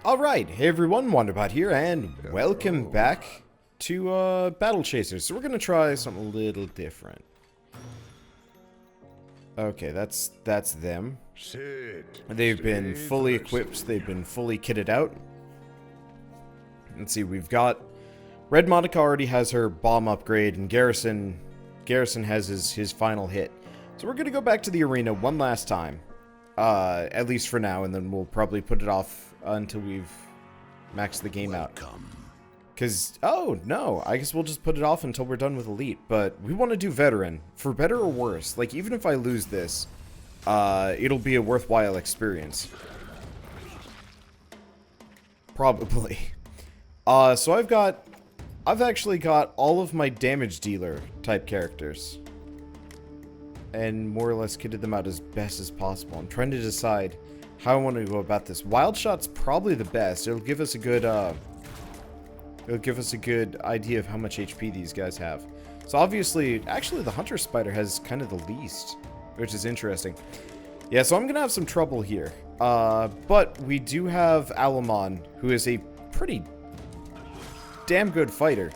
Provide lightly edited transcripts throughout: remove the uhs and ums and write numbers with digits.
Alright, hey everyone, Wanderbot here, and welcome back to Battle Chasers. So we're gonna try something a little different. Okay, that's them. They've been fully equipped, they've been fully kitted out. Let's see, we've got... Red Monica already has her bomb upgrade, and Garrison has his final hit. So we're gonna go back to the arena one last time. At least for now, and then we'll probably put it off until we've maxed the game out. Because, oh, no, I guess we'll just put it off until we're done with Elite. But we want to do Veteran, for better or worse. Like, even if I lose this, it'll be a worthwhile experience. Probably. So I've actually got all of my damage dealer type characters. And more or less kitted them out as best as possible. I'm trying to decide how I want to go about this. Wild Shot's probably the best. It'll give us a good idea of how much HP these guys have. So obviously, actually the Hunter Spider has kind of the least, which is interesting. Yeah, so I'm gonna have some trouble here. But we do have Alamon, who is a pretty damn good fighter.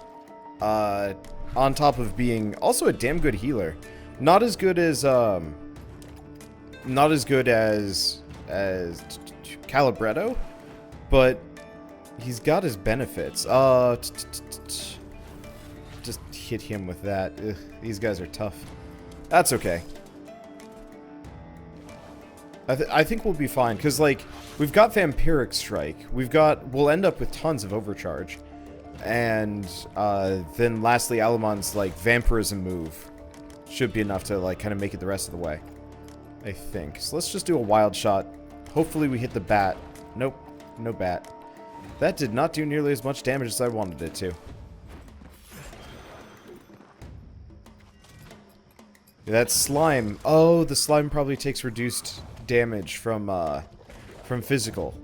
On top of being also a damn good healer. Not as good as Calibretto, but he's got his benefits. Just hit him with that. Ugh, these guys are tough. That's okay. I think we'll be fine, because, like, we've got Vampiric Strike. We'll end up with tons of Overcharge. And, then lastly, Alamon's, like, Vampirism move should be enough to, like, kind of make it the rest of the way. I think. So let's just do a Wild Shot. Hopefully we hit the bat. Nope. No bat. That did not do nearly as much damage as I wanted it to. That slime. Oh, the slime probably takes reduced damage from physical.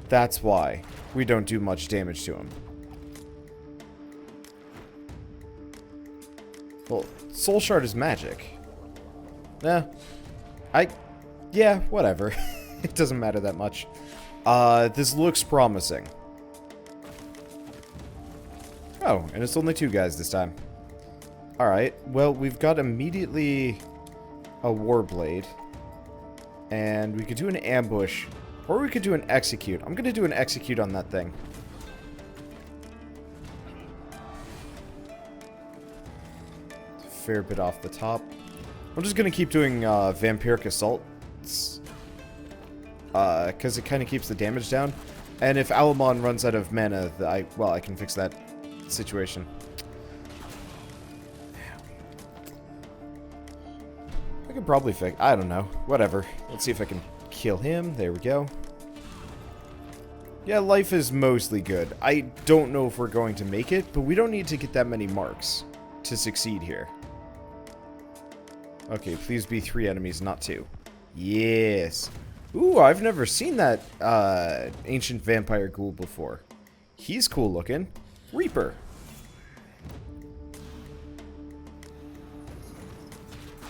That's why we don't do much damage to him. Well, Soul Shard is magic. Yeah, whatever. It doesn't matter that much. This looks promising. Oh, and it's only two guys this time. Alright, well, we've got immediately a Warblade. And we could do an ambush, or we could do an execute. I'm gonna do an execute on that thing. Fair bit off the top. I'm just gonna keep doing Vampiric Assaults. Because it kind of keeps the damage down. And if Alamon runs out of mana, I can fix that situation. I could probably fix... I don't know. Whatever. Let's see if I can kill him. There we go. Yeah, life is mostly good. I don't know if we're going to make it, but we don't need to get that many marks to succeed here. Okay, please be 3 enemies, not 2. Yes. Ooh, I've never seen that ancient vampire ghoul before. He's cool looking. Reaper.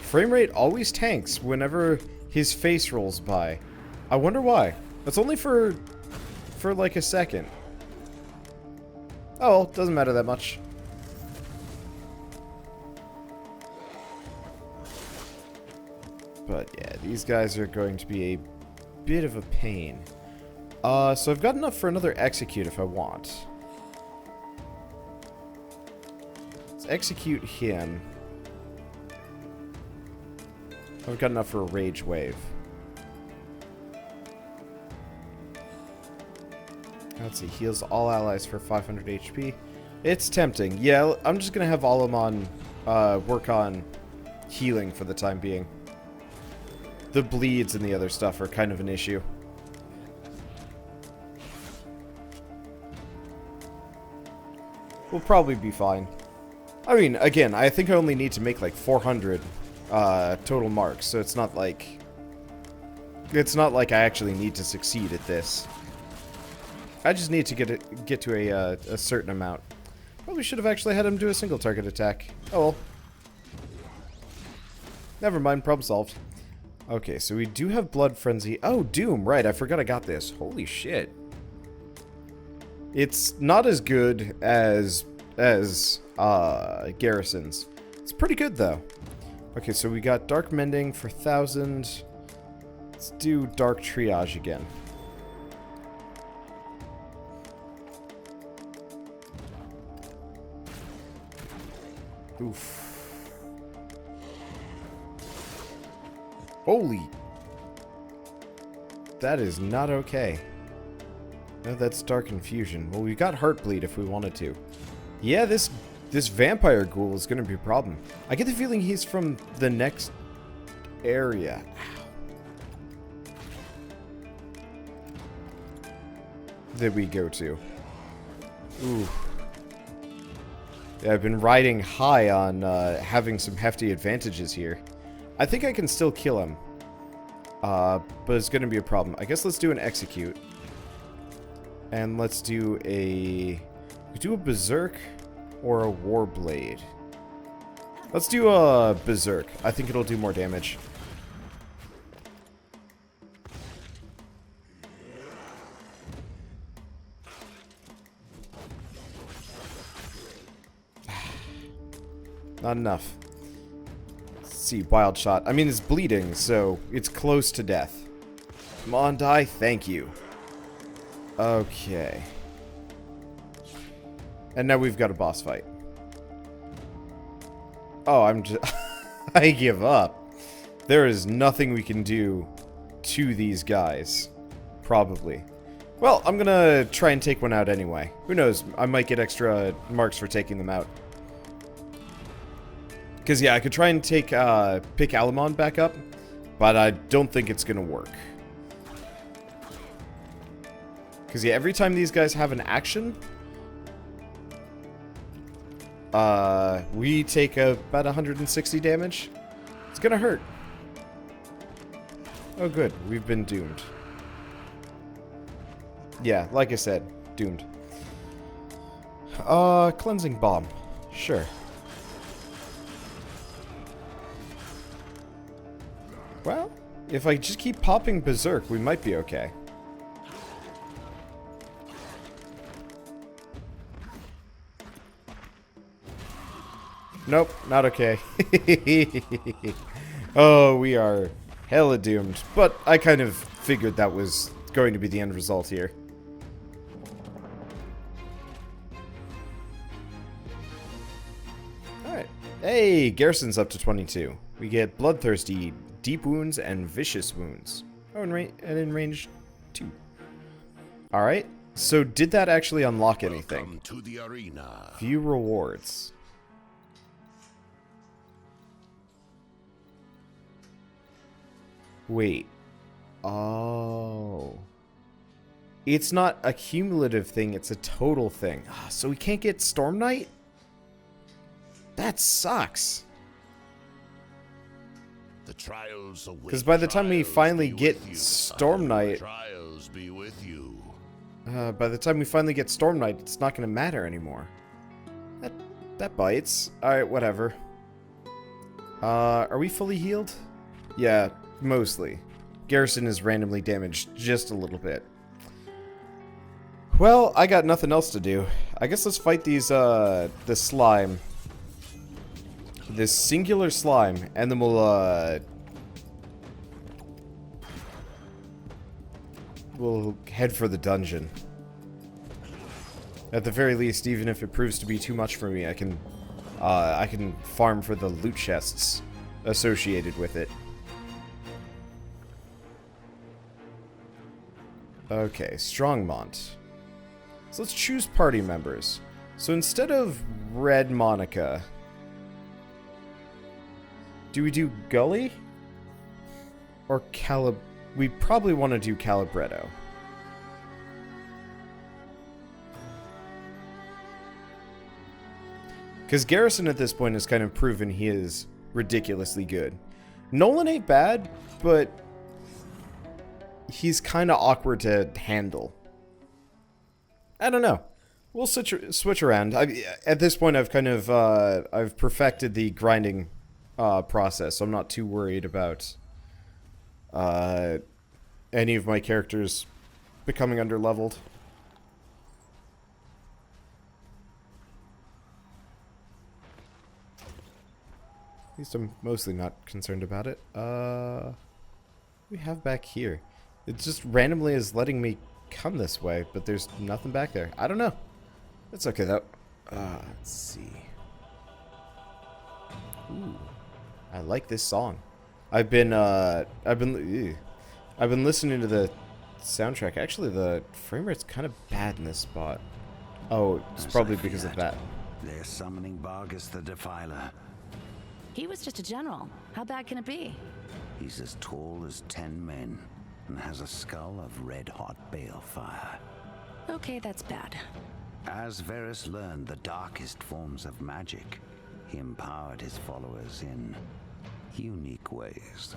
Frame rate always tanks whenever his face rolls by. I wonder why. That's only for like a second. Oh, well, doesn't matter that much. But yeah, these guys are going to be a bit of a pain. So I've got enough for another execute if I want. Let's execute him. I've got enough for a rage wave. Let's see, heals all allies for 500 HP. It's tempting. Yeah, I'm just gonna have Alamon work on healing for the time being. The bleeds and the other stuff are kind of an issue. We'll probably be fine. I mean, again, I think I only need to make like 400 total marks, so it's not like I actually need to succeed at this. I just need to get to a certain amount. Probably should have actually had him do a single target attack. Oh well. Never mind, problem solved. Okay, so we do have Blood Frenzy. Oh, Doom, right, I forgot I got this. Holy shit. It's not as good as Garrison's. It's pretty good, though. Okay, so we got Dark Mending for 1,000. Let's do Dark Triage again. Oof. Holy. That is not okay. No, that's Dark Infusion. Well, we've got Heartbleed if we wanted to. Yeah, this vampire ghoul is going to be a problem. I get the feeling he's from the next area. Ow. That we go to. Ooh. Yeah, I've been riding high on having some hefty advantages here. I think I can still kill him. But it's going to be a problem. I guess let's do an Execute. And let's do a... We do a Berserk or a Warblade. Let's do a Berserk. I think it'll do more damage. Not enough. Let's see, Wild Shot. I mean, it's bleeding, so it's close to death. Come on, die. Thank you. Okay. And now we've got a boss fight. Oh, I'm just... I give up. There is nothing we can do to these guys. Probably. Well, I'm gonna try and take one out anyway. Who knows? I might get extra marks for taking them out. Because, yeah, I could try and take, pick Alamon back up, but I don't think it's gonna work. Because, yeah, every time these guys have an action, we take about 160 damage. It's gonna hurt. Oh, good. We've been doomed. Yeah, like I said, doomed. Cleansing Bomb. Sure. Well, if I just keep popping Berserk, we might be okay. Nope, not okay. Oh, we are hella doomed. But I kind of figured that was going to be the end result here. Alright. Hey, Garrison's up to 22. We get Bloodthirsty, Deep Wounds, and Vicious Wounds. Oh, and in range 2. Alright. So did that actually unlock anything? Welcome to the arena. View rewards. Wait. Oh. It's not a cumulative thing, it's a total thing. So we can't get Storm Knight? That sucks. The trials await. Because by the time we finally get Storm Knight, trials be with you. by the time we finally get Storm Knight, it's not going to matter anymore. That bites. Alright, whatever. Are we fully healed? Yeah, mostly. Garrison is randomly damaged just a little bit. Well, I got nothing else to do. I guess let's fight these, this slime. This singular slime, and then we'll head for the dungeon. At the very least, even if it proves to be too much for me, I can farm for the loot chests associated with it. Okay, Strongmont. So let's choose party members. So instead of Red Monica, do we do Gully? Or we probably want to do Calibretto. Because Garrison at this point has kind of proven he is ridiculously good. Nolan ain't bad, but he's kind of awkward to handle. I don't know. We'll switch around. At this point, I've kind of I've perfected the grinding process, so I'm not too worried about any of my characters becoming underleveled. At least I'm mostly not concerned about it. What do we have back here? It just randomly is letting me come this way, but there's nothing back there. I don't know. That's okay though. Let's see. Ooh, I like this song. I've been listening to the soundtrack. Actually, the frame rate's kind of bad in this spot. Oh, it's probably because of that. They're summoning Vargas the Defiler. He was just a general. How bad can it be? He's as tall as 10 men and has a skull of red-hot balefire. Okay, that's bad. As Varus learned the darkest forms of magic, he empowered his followers in unique ways.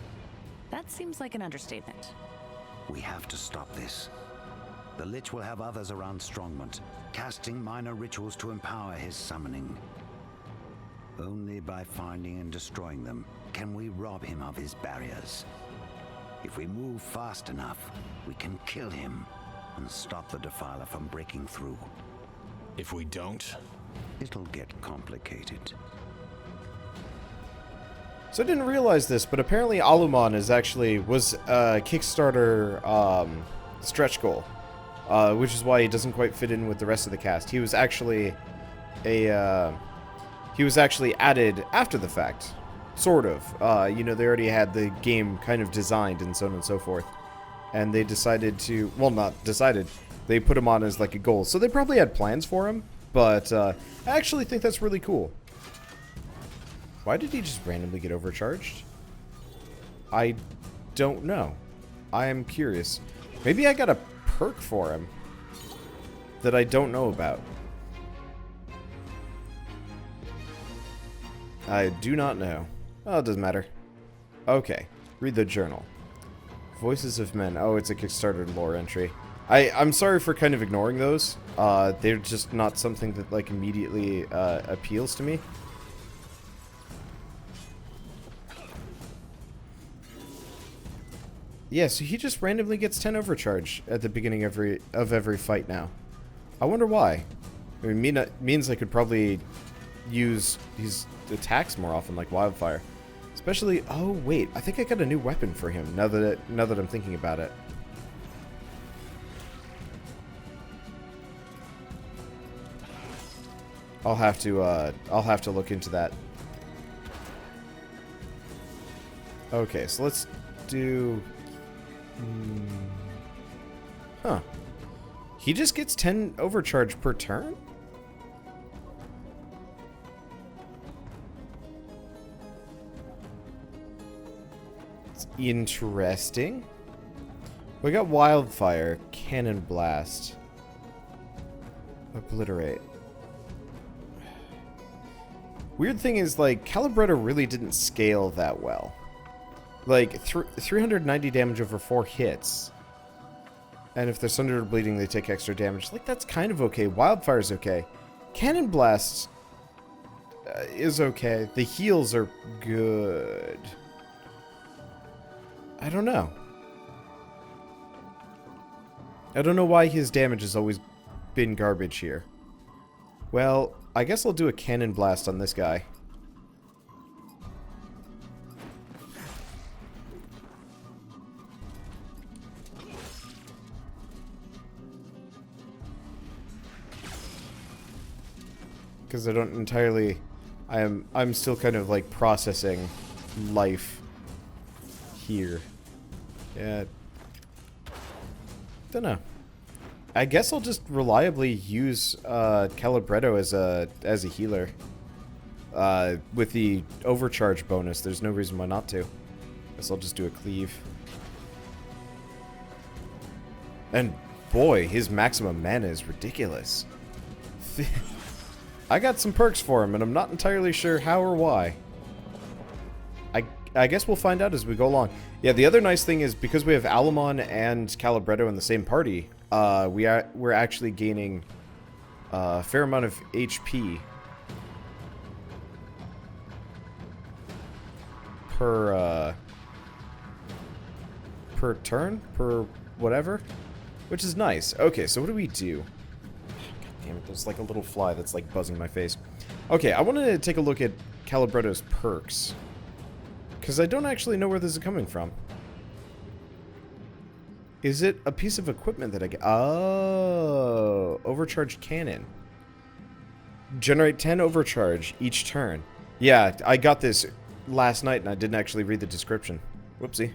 That seems like an understatement. We have to stop this. The Lich will have others around Strongmont, casting minor rituals to empower his summoning. Only by finding and destroying them can we rob him of his barriers. If we move fast enough, we can kill him and stop the Defiler from breaking through. If we don't? It'll get complicated. So I didn't realize this, but apparently Alumon was a Kickstarter stretch goal, which is why he doesn't quite fit in with the rest of the cast. He was actually added after the fact, sort of. You know, they already had the game kind of designed and so on and so forth, and they decided to, well, not decided, they put him on as like a goal. So they probably had plans for him, but I actually think that's really cool. Why did he just randomly get overcharged? I don't know. I am curious. Maybe I got a perk for him that I don't know about. I do not know. Oh, it doesn't matter. Okay. Read the journal. Voices of Men. Oh, it's a Kickstarter lore entry. I'm sorry for kind of ignoring those. They're just not something that like immediately appeals to me. Yeah, so he just randomly gets 10 overcharge at the beginning of every fight now. I wonder why. I mean, means I could probably use his attacks more often, like Wildfire. Especially, oh wait, I think I got a new weapon for him. Now that I'm thinking about it. I'll have to look into that. Okay, so let's do. Huh. He just gets 10 overcharge per turn? It's interesting. We got Wildfire, Cannon Blast, Obliterate. Weird thing is, like, Calibretto really didn't scale that well. Like, 390 damage over 4 hits. And if they're sundered or bleeding, they take extra damage. Like, that's kind of okay. Wildfire's okay. Cannon Blast is okay. The heals are good. I don't know. I don't know why his damage has always been garbage here. Well, I guess I'll do a Cannon Blast on this guy. Because I don't entirely... I'm still kind of like processing life here. Yeah. Don't know. I guess I'll just reliably use Calibretto as a healer. With the overcharge bonus, there's no reason why not to. Guess I'll just do a cleave. And boy, his maximum mana is ridiculous. I got some perks for him, and I'm not entirely sure how or why. I guess we'll find out as we go along. Yeah, the other nice thing is, because we have Alumon and Calibretto in the same party, we're actually gaining a fair amount of HP per turn, per whatever, which is nice. Okay, so what do we do? God damn it, there's like a little fly that's like buzzing my face. Okay, I want to take a look at Calibretto's perks, because I don't actually know where this is coming from. Is it a piece of equipment that I get? Oh, overcharged cannon. Generate 10 overcharge each turn. Yeah, I got this last night and I didn't actually read the description. Whoopsie.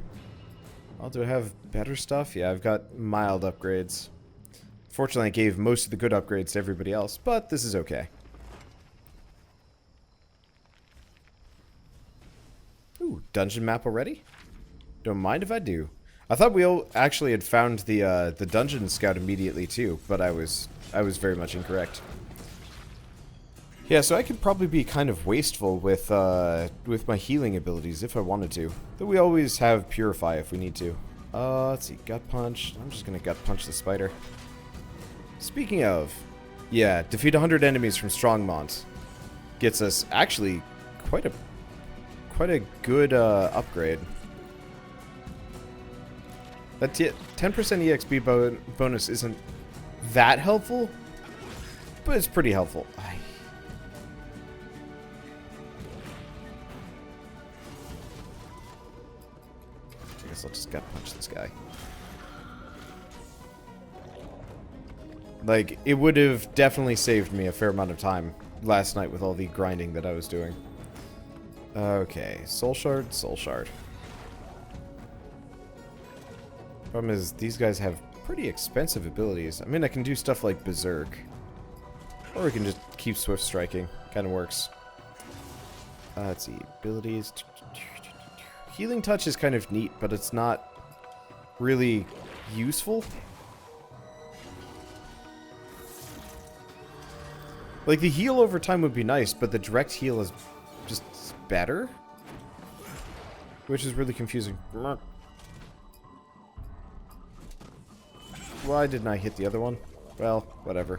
Oh, do I have better stuff? Yeah, I've got mild upgrades. Fortunately, I gave most of the good upgrades to everybody else, but this is okay. Ooh, dungeon map already? Don't mind if I do. I thought we all actually had found the dungeon scout immediately too, but I was very much incorrect. Yeah, so I could probably be kind of wasteful with my healing abilities if I wanted to. Though we always have Purify if we need to. Let's see, Gut Punch. I'm just gonna Gut Punch the spider. Speaking of, yeah, defeat 100 enemies from Strongmont. Gets us actually quite a good upgrade. That 10% EXP bonus isn't that helpful, but it's pretty helpful. I guess I'll just gut punch this guy. Like, it would have definitely saved me a fair amount of time last night with all the grinding that I was doing. Okay, Soul Shard, Soul Shard. Problem is, these guys have pretty expensive abilities. I mean, I can do stuff like Berserk. Or we can just keep Swift Striking. Kind of works. Let's see. Abilities. Healing Touch is kind of neat, but it's not really useful. Like, the heal over time would be nice, but the direct heal is just better. Which is really confusing. Why didn't I hit the other one? Well, whatever.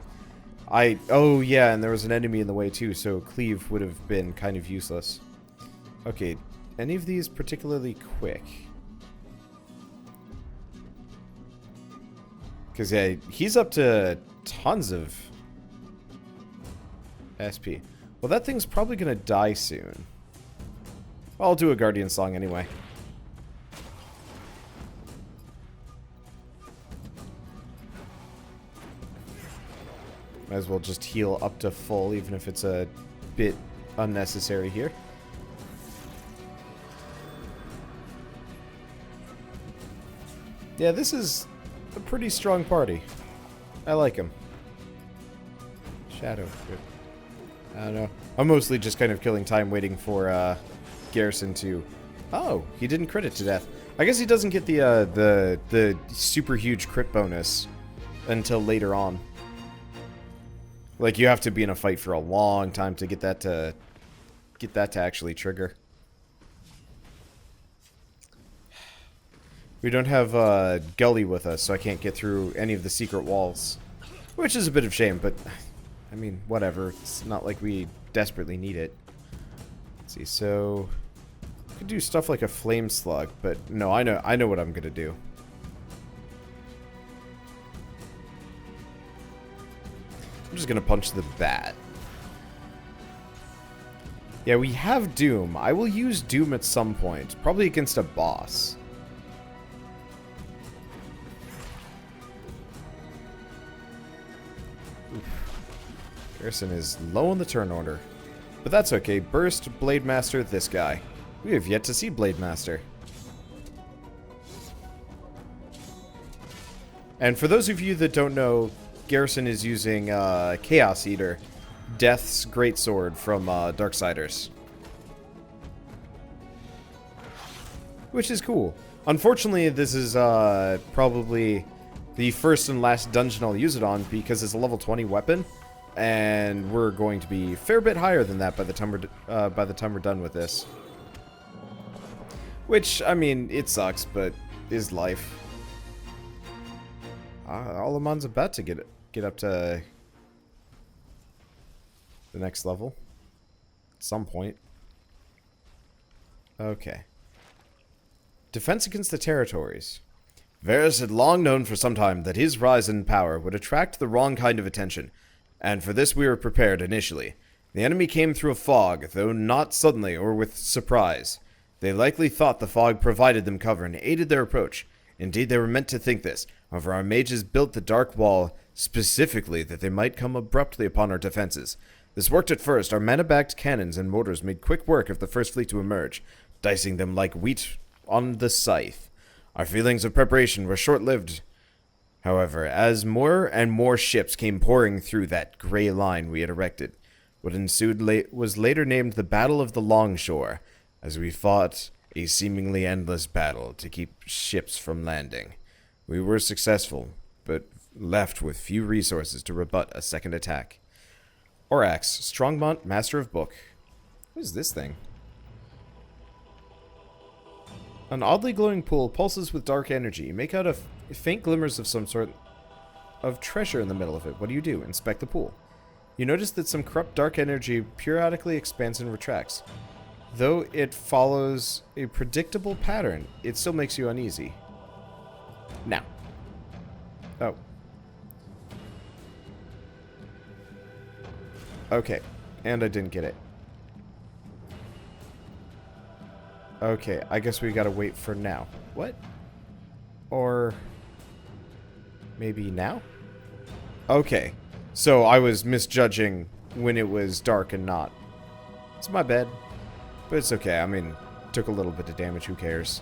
Oh yeah, and there was an enemy in the way too, so cleave would have been kind of useless. Okay, any of these particularly quick? Because yeah, he's up to tons of SP. Well, that thing's probably gonna die soon. Well, I'll do a Guardian Song anyway. Might as well just heal up to full, even if it's a bit unnecessary here. Yeah, this is a pretty strong party. I like him. Shadow. I don't know. I'm mostly just kind of killing time waiting for Garrison to... Oh, he didn't crit it to death. I guess he doesn't get the super huge crit bonus until later on. Like, you have to be in a fight for a long time to get that to actually trigger. We don't have Gully with us, so I can't get through any of the secret walls. Which is a bit of shame, but I mean, whatever. It's not like we desperately need it. Let's see, so I could do stuff like a flame slug, but no, I know what I'm gonna do. I'm just gonna punch the bat. Yeah, we have Doom. I will use Doom at some point. Probably against a boss. Oof. Garrison is low on the turn order. But that's okay. Burst, Blade Master, this guy. We have yet to see Blade Master. And for those of you that don't know, Garrison is using Chaos Eater, Death's greatsword from Darksiders. Which is cool. Unfortunately, this is probably the first and last dungeon I'll use it on because it's a level 20 weapon, and we're going to be a fair bit higher than that by the time we're done with this. Which, I mean, it sucks, but is life. Alamon's about to get up to the next level at some point. Okay. Defense against the territories. Varys had long known for some time that his rise in power would attract the wrong kind of attention, and for this we were prepared initially. The enemy came through a fog, though not suddenly or with surprise. They likely thought the fog provided them cover and aided their approach. Indeed, they were meant to think this. However, our mages built the dark wall specifically that they might come abruptly upon our defenses. This worked at first. Our mana-backed cannons and mortars made quick work of the first fleet to emerge, dicing them like wheat on the scythe. Our feelings of preparation were short-lived, however, as more and more ships came pouring through that gray line we had erected. What ensued was later named the Battle of the Longshore, as we fought a seemingly endless battle to keep ships from landing. We were successful, but left with few resources to rebut a second attack. Orax, Strongmont, Master of Book. What is this thing? An oddly glowing pool pulses with dark energy. Make out faint glimmers of some sort of treasure in the middle of it. What do? Inspect the pool. You notice that some corrupt dark energy periodically expands and retracts. Though it follows a predictable pattern, it still makes you uneasy. Now. Oh. Okay. And I didn't get it. Okay, I guess we gotta wait for now. What? Or maybe now? Okay. So I was misjudging when it was dark and not. It's my bad. But it's okay. I mean, took a little bit of damage. Who cares?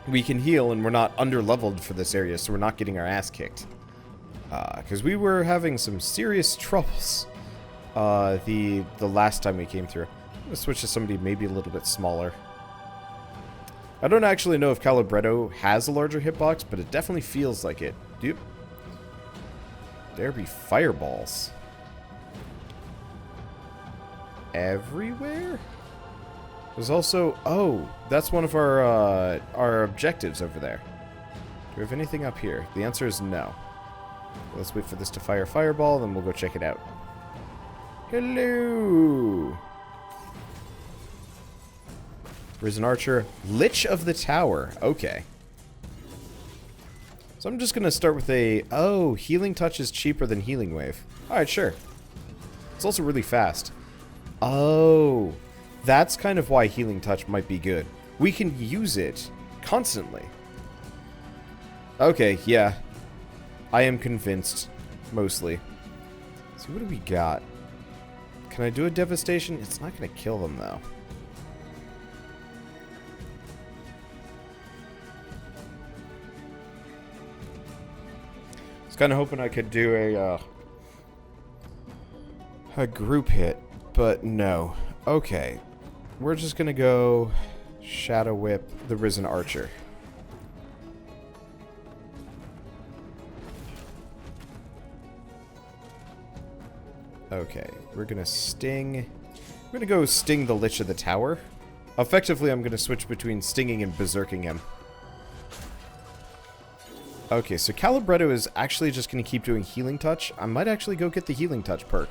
We can heal, and we're not under-leveled for this area, so we're not getting our ass kicked. Because we were having some serious troubles the last time we came through. I'm going to switch to somebody maybe a little bit smaller. I don't actually know if Calibretto has a larger hitbox, but it definitely feels like it. Dude. There be fireballs. Everywhere? There's also... Oh, that's one of our objectives over there. Do we have anything up here? The answer is no. Let's wait for this to fire a fireball, then we'll go check it out. Hello! Risen Archer. Lich of the Tower. Okay. So I'm just going to start with a... Oh, Healing Touch is cheaper than Healing Wave. Alright, sure. It's also really fast. Oh, that's kind of why Healing Touch might be good. We can use it constantly. Okay, yeah. I am convinced, mostly. So what do we got? Can I do a Devastation? It's not going to kill them, though. I was kind of hoping I could do a group hit. But no. Okay. We're just gonna go Shadow Whip the Risen Archer. Okay. We're gonna sting. I'm gonna go sting the Lich of the Tower. Effectively, I'm gonna switch between stinging and berserking him. Okay, so Calibretto is actually just gonna keep doing Healing Touch. I might actually go get the Healing Touch perk.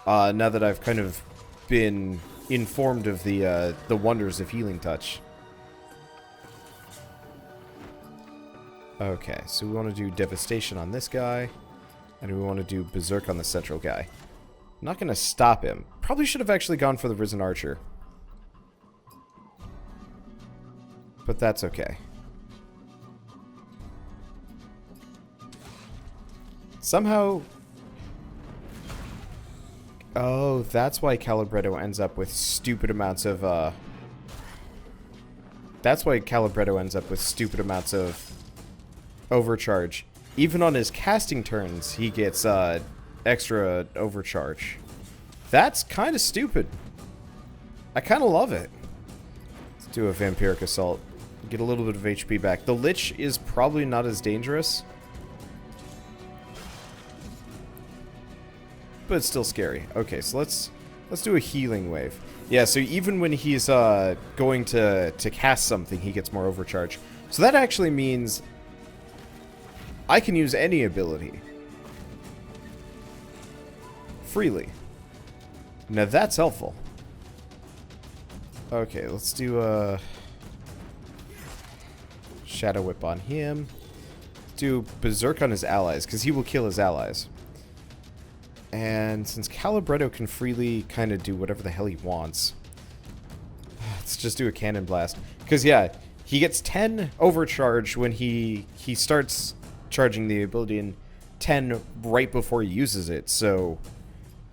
Now that I've kind of been informed of the wonders of Healing Touch. Okay, so we want to do Devastation on this guy, and we want to do Berserk on the central guy. I'm not going to stop him. Probably should have actually gone for the Risen Archer. But that's okay. Somehow... Oh, that's why Calibretto ends up with stupid amounts of, That's why Calibretto ends up with stupid amounts of overcharge. Even on his casting turns, he gets, extra overcharge. That's kind of stupid. I kind of love it. Let's do a Vampiric Assault. Get a little bit of HP back. The Lich is probably not as dangerous. But it's still scary. Okay, so let's do a Healing Wave. Yeah, so even when he's going to cast something, he gets more overcharge. So that actually means I can use any ability freely. Now that's helpful. Okay, let's do Shadow Whip on him. Do Berserk on his allies, because he will kill his allies. And since Calibretto can freely kind of do whatever the hell he wants, let's just do a Cannon Blast. Because, yeah, he gets 10 overcharge when he starts charging the ability, and 10 right before he uses it. So,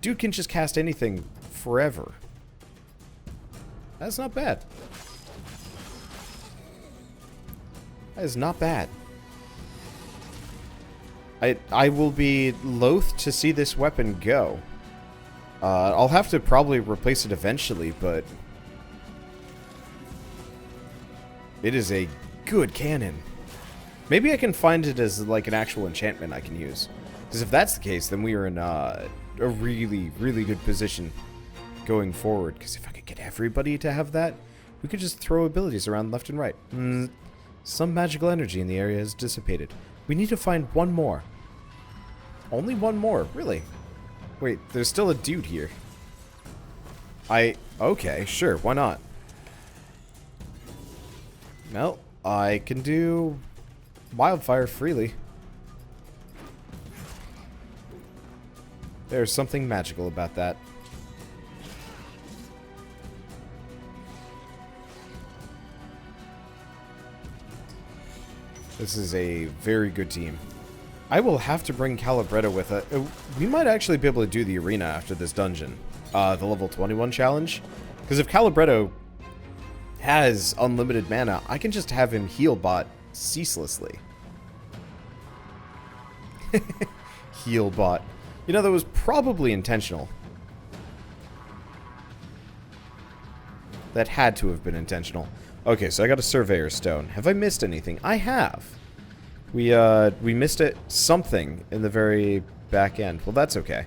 dude can just cast anything forever. That's not bad. That is not bad. I will be loath to see this weapon go. I'll have to probably replace it eventually, but it is a good cannon. Maybe I can find it as like an actual enchantment I can use. Because if that's the case, then we are in a really, really good position going forward. Because if I could get everybody to have that, we could just throw abilities around left and right. Some magical energy in the area has dissipated. We need to find one more. Only one more, really? Wait, there's still a dude here. Okay, sure, why not? Well, I can do wildfire freely. There's something magical about that. This is a very good team. I will have to bring Calibretto with it. We might actually be able to do the arena after this dungeon. The level 21 challenge. Because if Calibretto has unlimited mana, I can just have him heal bot ceaselessly. Heal bot. You know, that was probably intentional. That had to have been intentional. Okay, so I got a Surveyor's Stone. Have I missed anything? I have. We missed something in the very back end. Well, that's okay.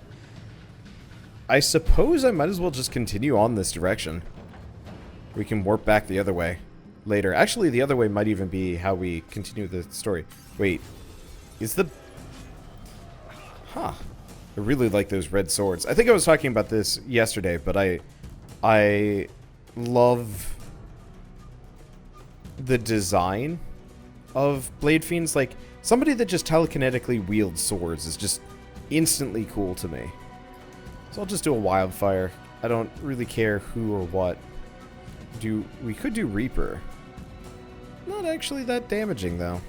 I suppose I might as well just continue on this direction. We can warp back the other way later. Actually, the other way might even be how we continue the story. Wait. Is the... Huh. I really like those red swords. I think I was talking about this yesterday, but I love the design of Blade Fiends. Like, somebody that just telekinetically wields swords is just instantly cool to me. So I'll just do a wildfire. I don't really care who or what. We could do Reaper. Not actually that damaging, though.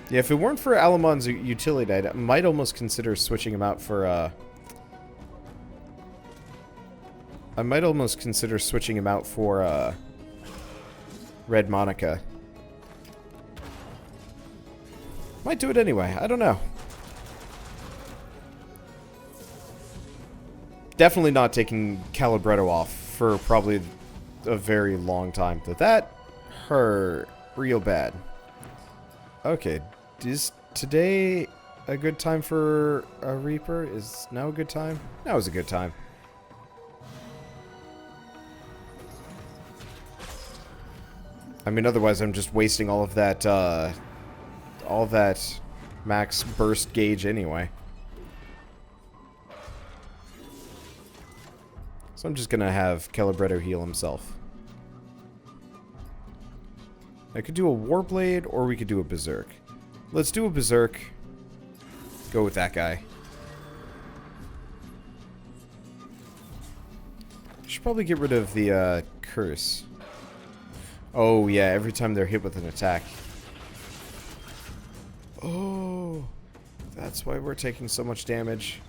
Yeah, if it weren't for Alamon's utility, I might almost consider switching him out for, Red Monica. Might do it anyway. I don't know. Definitely not taking Calibretto off for probably a very long time. That hurt real bad. Okay. Is today a good time for a Reaper? Is now a good time? Now is a good time. I mean, otherwise I'm just wasting all of that max burst gauge anyway. So I'm just gonna have Calibretto heal himself. I could do a Warblade, or we could do a Berserk. Let's do a Berserk. Go with that guy. Should probably get rid of the curse. Oh yeah, every time they're hit with an attack. Oh, that's why we're taking so much damage.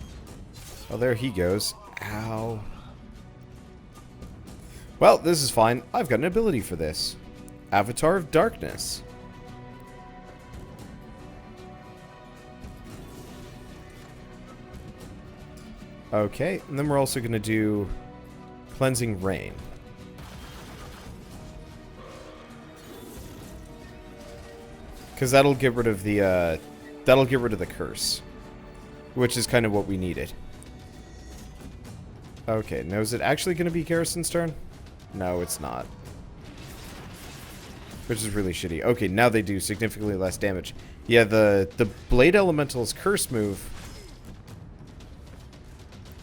Oh, there he goes. Ow. Well, this is fine. I've got an ability for this. Avatar of Darkness. Okay, and then we're also going to do Cleansing Rain. Because that'll get rid of the curse, which is kind of what we needed. Okay, now is it actually going to be Garrison's turn? No, it's not. Which is really shitty. Okay, now they do significantly less damage. Yeah, the Blade Elemental's curse move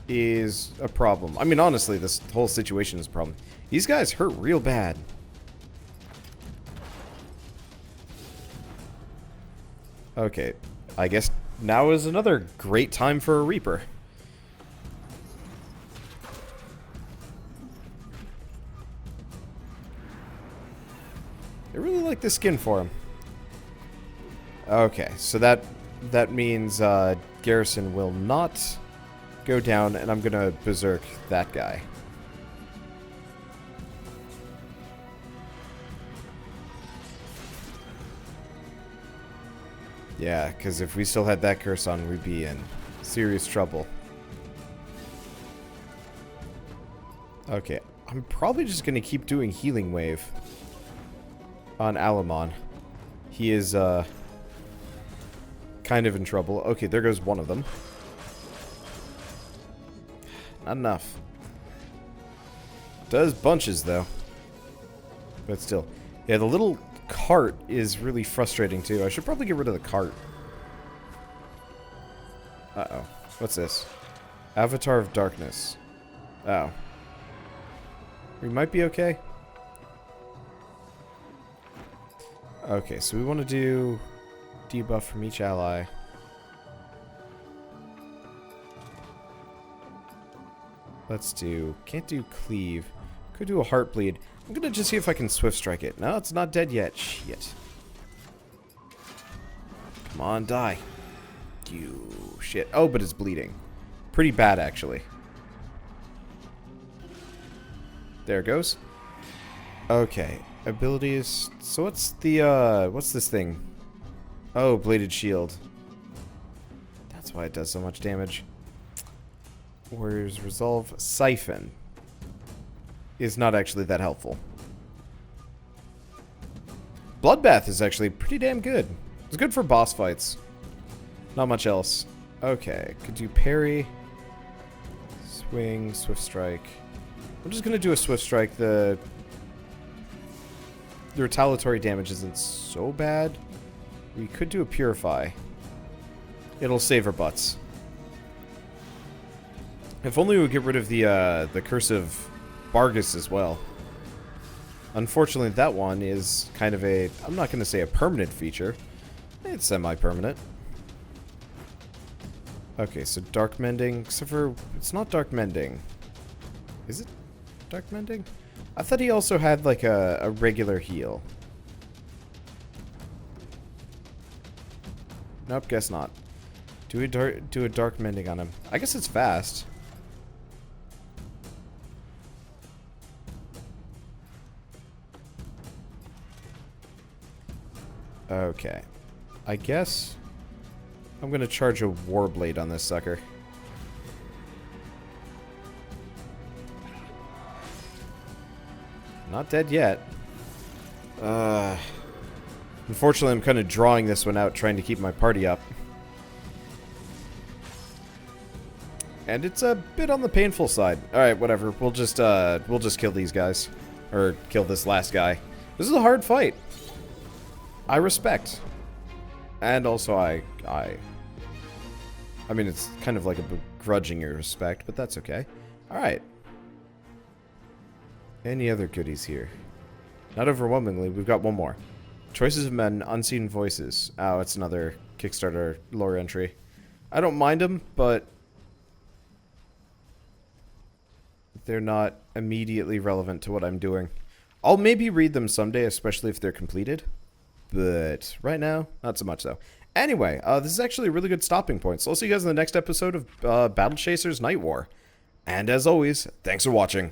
is a problem. I mean, honestly, this whole situation is a problem. These guys hurt real bad. Okay, I guess now is another great time for a Reaper. I really like the skin for him. Okay, so that means Garrison will not go down, and I'm gonna berserk that guy. Yeah, because if we still had that curse on, we'd be in serious trouble. Okay, I'm probably just gonna keep doing Healing Wave on Alamon. He is, kind of in trouble. Okay, there goes one of them. Not enough. Does bunches, though. But still. Yeah, the little cart is really frustrating, too. I should probably get rid of the cart. Uh-oh. What's this? Avatar of Darkness. Oh. We might be okay. Okay, so we want to do debuff from each ally. Let's do... Can't do cleave. Could do a heartbleed. I'm gonna just see if I can swift strike it. No, it's not dead yet. Shit. Come on, die. You shit. Oh, but it's bleeding. Pretty bad, actually. There it goes. Okay. Abilities. So what's the, what's this thing? Oh, bladed shield. That's why it does so much damage. Warrior's Resolve. Siphon is not actually that helpful. Bloodbath is actually pretty damn good. It's good for boss fights. Not much else. Okay, could do parry, swing, swift strike. I'm just gonna do a swift strike. The retaliatory damage isn't so bad. We could do a purify. It'll save our butts. If only we would get rid of the curse of Bargus as well. Unfortunately, that one is kind of a... I'm not going to say a permanent feature. It's semi-permanent. Okay, so Dark Mending, except for... It's not Dark Mending. Is it Dark Mending? I thought he also had, like, a regular heal. Nope, guess not. Do a Dark Mending on him. I guess it's fast. Okay. I guess I'm gonna charge a Warblade on this sucker. Not dead yet. Unfortunately, I'm kind of drawing this one out, trying to keep my party up. And it's a bit on the painful side. Alright, whatever. We'll just kill these guys. Or kill this last guy. This is a hard fight. I respect. And also I mean, it's kind of like a begrudging respect, but that's okay. Alright. Any other goodies here? Not overwhelmingly, we've got one more. Choices of Men, Unseen Voices. Oh, it's another Kickstarter lore entry. I don't mind them, but they're not immediately relevant to what I'm doing. I'll maybe read them someday, especially if they're completed. But right now, not so much so. Anyway, this is actually a really good stopping point. So I'll see you guys in the next episode of Battle Chasers Nightwar. And as always, thanks for watching.